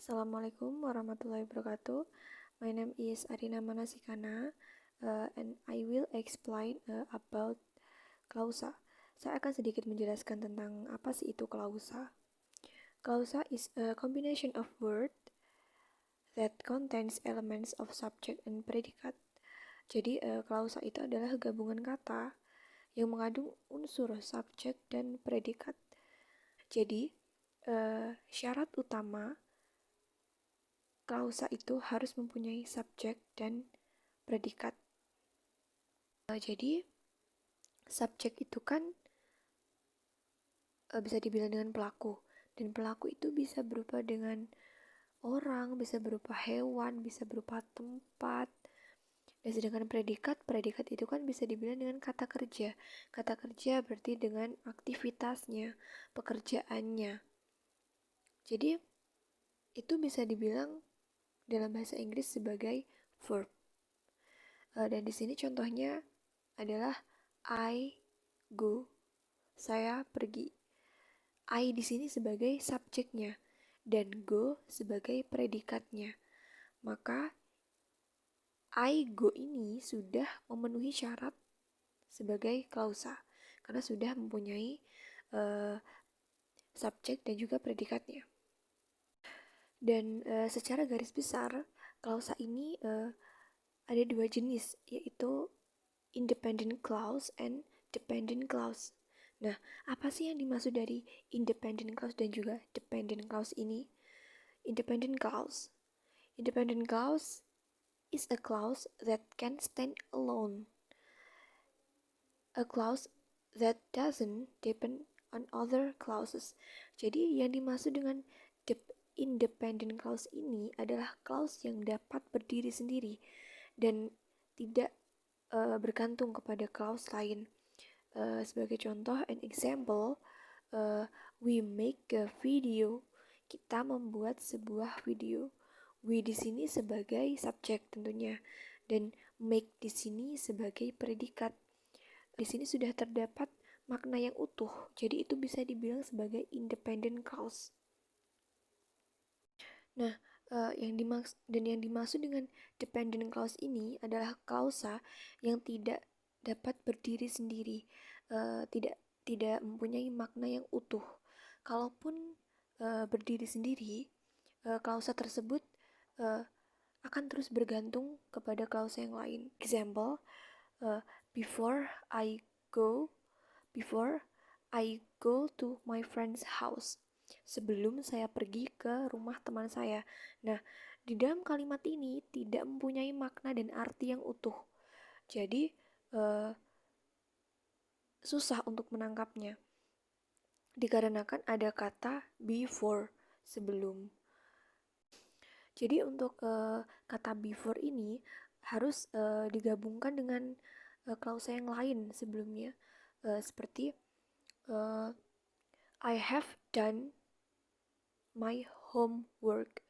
Assalamualaikum warahmatullahi wabarakatuh. My name is Arina Manasikana, and I will explain about klausa. Saya akan sedikit menjelaskan tentang apa sih itu klausa. Klausa is a combination of word that contains elements of subject and predicate. Jadi klausa itu adalah gabungan kata yang mengandung unsur subjek dan predikat. Jadi syarat utama klausa itu harus mempunyai subjek dan predikat. Jadi subjek itu kan bisa dibilang dengan pelaku, dan pelaku itu bisa berupa dengan orang, bisa berupa hewan, bisa berupa tempat. Dan sedangkan predikat itu kan bisa dibilang dengan kata kerja. Kata kerja berarti dengan aktivitasnya, pekerjaannya. Jadi itu bisa dibilang dalam bahasa Inggris sebagai verb. Dan di sini contohnya adalah I go, saya pergi. I di sini sebagai subjeknya dan go sebagai predikatnya. Maka I go ini sudah memenuhi syarat sebagai klausa karena sudah mempunyai subjek dan juga predikatnya. Dan secara garis besar klausa ini ada dua jenis, yaitu independent clause and dependent clause. Nah, apa sih yang dimaksud dari independent clause dan juga dependent clause ini? Independent clause is a clause that can stand alone. A clause that doesn't depend on other clauses. Jadi yang dimaksud dengan independent clause ini adalah clause yang dapat berdiri sendiri dan tidak bergantung kepada clause lain. Sebagai contoh, an example, we make a video. Kita membuat sebuah video. We di sini sebagai subjek tentunya, dan make di sini sebagai predikat. Di sini sudah terdapat makna yang utuh, jadi itu bisa dibilang sebagai independent clause. Nah, yang dimaksud dengan dependent clause ini adalah klausa yang tidak dapat berdiri sendiri, tidak mempunyai makna yang utuh. Kalaupun berdiri sendiri, klausa tersebut akan terus bergantung kepada klausa yang lain. Example, before I go to my friend's house. Sebelum saya pergi ke rumah teman saya. Nah, di dalam kalimat ini tidak mempunyai makna dan arti yang utuh. Jadi, susah untuk menangkapnya. Dikarenakan ada kata before, sebelum. Jadi untuk kata before ini harus digabungkan dengan klausa yang lain sebelumnya. Seperti I have done my homework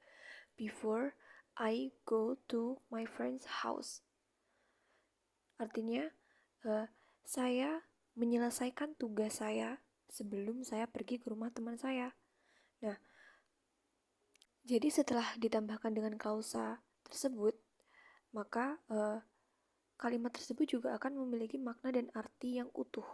before I go to my friend's house. Artinya, saya menyelesaikan tugas saya sebelum saya pergi ke rumah teman saya. Nah, jadi setelah ditambahkan dengan klausa tersebut, maka kalimat tersebut juga akan memiliki makna dan arti yang utuh.